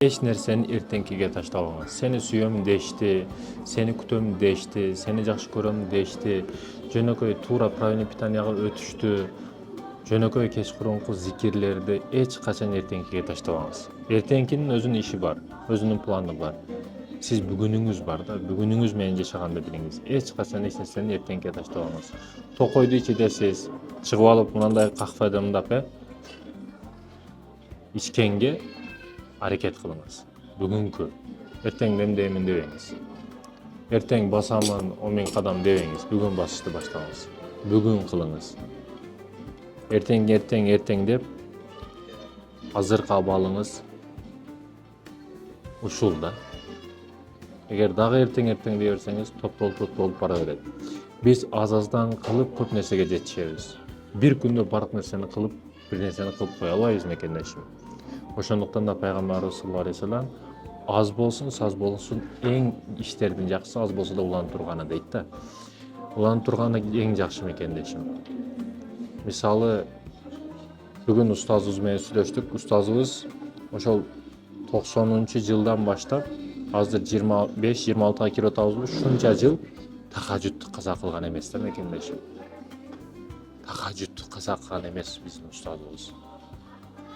Eç nerseni ertenkiге taштабаңыз. Seni сүйөм дешти, seni күтөм дешти, seni жакшы көрөм дешти, жөнөкөй туура правильный питанияга өтүштү, жөнөкөй кечкурунку зикирлерди эч качан эртеңкиге таштабаңыз. Эртеңкинин өзүнүн иши бар, өзүнүн планы бар. Сиз бүгүнүңүз бар да, бүгүнүңүз менен жашаганды билиңиз. Эч качан эч нерсени эртеңкиге таштабаңыз. Токойду ичидесиз, чыгып алып мындай кахвада мындай ичкенге аракет кылыңыз. Бүгүнкү, эртең демдеймин дебеңиз. Эртең басамын 10.000 кадам дебеңиз. Бүгүн басышты баштаңыз. Бүгүн кылыңыз. Эртең деп азыркы абалыңыз ушул да. Эгер дагы эртең дей берсеңиз, топ бара берет. Биз аз-аздан кылып көп нерсеге жетишебиз. Бир күндө бардык нерсени кылып, бир нерсени кылып кое албайбыз мекендешим. Ошондуктан да пайгамбарыбыз саллаллаху алейхи вассалам аз болсун, саз болсун, эң иштердин жакшысы аз болсо да уланып турганы дейт да. Уланып турганы эң жакшы мекендешим. Мисалы, бүгүн устазыбыз менен сүйлөштүк. Устазыбыз ошол 90-жылдан баштап азыр 25-26 кирип атабызбы, ушунча жыл тахажжудту каза кылган эмес да мекендешим. Тахажжудту каза кылган эмес биздин устазыбыз.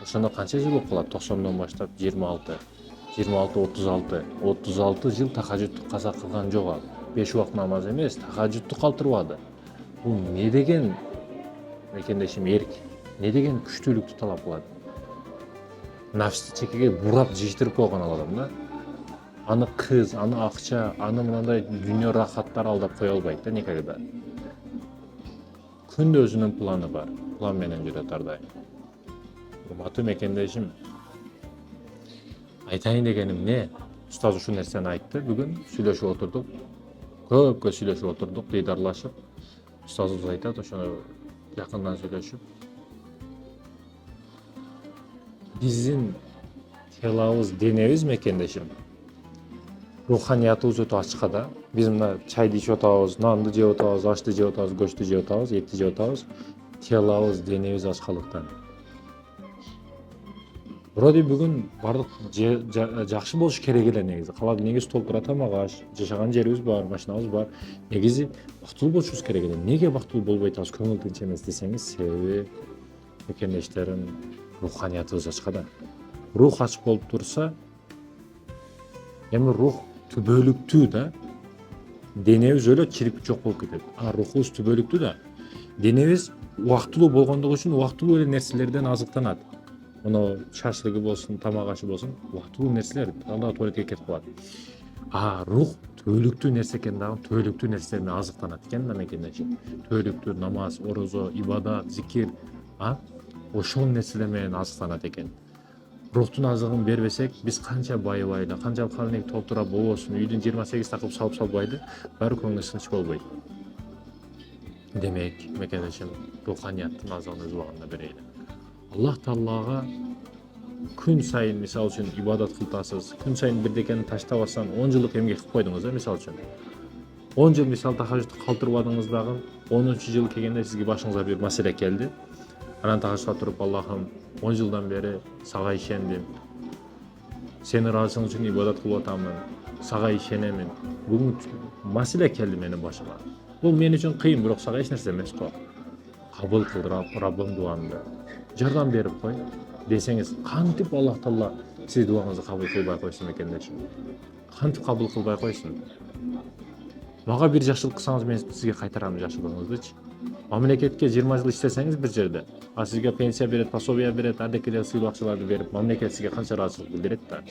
Ошондо канча жыл болуп калат? 90дон баштап 26, 36 жыл тахажжудту каза кылган жок ал. 5 убакыт намаз эмес, тахажжудту калтырбады. Бул не деген мекендешим эрк, не деген күчтүүлүктү талап кылат. Нафсты чекеге бурап жыйыштырып койгон ал адам да. Аны кыз, аны акча, аны мындай дүйнө рахаттар алдап кое албайт да никогда. Күндө өзүнүн планы бар. План менен жүрөт ар дайым. Урматтуу мекендешим, айтайын дегеним не? Устаз ушул нерсени айтты. Бүгүн сүйлөшүп отурдук. Көпкө сүйлөшүп отурдук, дидарлашып. Устазыбыз айтат, ошону жакындан сүйлөшүп. Биздин телабыз, денебиз мекендешим. Руханиятыбыз өтө ачкада. Биз мына чайды ичип атабыз, нанды жеп атабыз, ашты жеп атабыз, көчтү жеп атабыз, этти жеп атабыз. Телабыз, денебиз ачкалыктан. Вроде бүгүн бардык жакшы болуш керек эле негизи. Негизи толтура тамак аш, жашаган жерибиз бар, машинабыз бар. Негизи бактылуу болушубуз керек эле. Неге бактылуу болбой атабыз, көңүл тынч эмес десеңиз, себеби мекендештерим, руханиятыбыз ачкада. Рух ачык болуп турса, эми рух түбөлүктүү да. Денебиз өлөт, чирипи жок болуп кетет. А рухубуз түбөлүктүү да. Денебиз убактылуу болгондугу үчүн убактылуу эле нерселерден азыктанат. Мына шашлыгы болсун, тамак ашы болсун, убактылуу нерселер, анда туалетке кетип калат. А рух түбөлүктүү нерсе экен дагы, түбөлүктүү нерселер менен азыктанат экен да мекендешим. Түбөлүктүү намаз, орозо, ибадат, зикир, ошол нерселер менен азыктанат экен. Рухтун азыгын бербесек, биз канча байыбай да, канча калнек толтура болбосун, үйдүн 28 такып салбайды, баары көңүл тынч болбойт. Демек, мекендешим, руханияттын азыгын өз убагында берели. Аллах Таалага күн сайын, мисалы үчүн, ибадат кылтасыз, күн сайын бирдекени таштабастан 10 жылдык эмгек кылып койдуңуз, мисалы үчүн. 10 жыл мисалы тахажжудту калтырбадыңыз дагы, 10-жыл келгенде сизге башыңызга бир маселе келди. Анан тахажжудка туруп, Аллахым, 10 жылдан бери сага ишендим. Сени ыраазычылыгың үчүн ибадат кылып атамын. Сага ишенемин. Бүгүн маселе келди менин башыма. Бул мен үчүн кыйын, бирок сага эч нерсе эмес го. Кабыл кыл Раббым дуамды. Жардам берип кой десеңиз, кантип Аллах Таала сиз дуаңызды кабыл кылбай койсун мекендешим? Кантип кабыл кылбай койсун? Мага бир жакшылык кылсаңыз, мен сизге кайтарам жакшылыгыңыздычы. Мамлекетке 20 жыл иштесеңиз бир жерде, а сизге пенсия берет, пособие берет, ардеки эле сыйлык акчаларды берип, мамлекет сизге канча ыраазычылык билдирет да.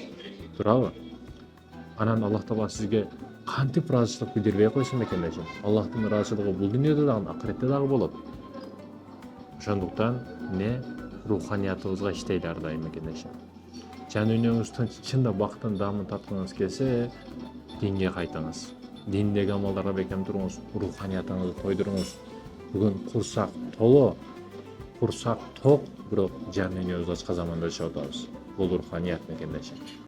Туурабы? Анан Аллах Таала сизге кантип ыраазычылык билдирбей койсун мекендешим? Аллахтын ыраазычылыгы бул дүйнөдө дагы, акыретте дагы болот. Ошондуктан руханиятыбызга иштейли ар дайым мекендешим. Жан дүйнөңүз чында бактын даамын таткыңыз келсе, динге кайтыңыз. Диндеги амалдарга бекем туруңуз, руханиятыңызды тойдуруңуз. Бүгүн курсак толо, курсак ток, бирок жан дүйнөбүз ачка заманда жашап атабыз. Бул руханият мекендешим.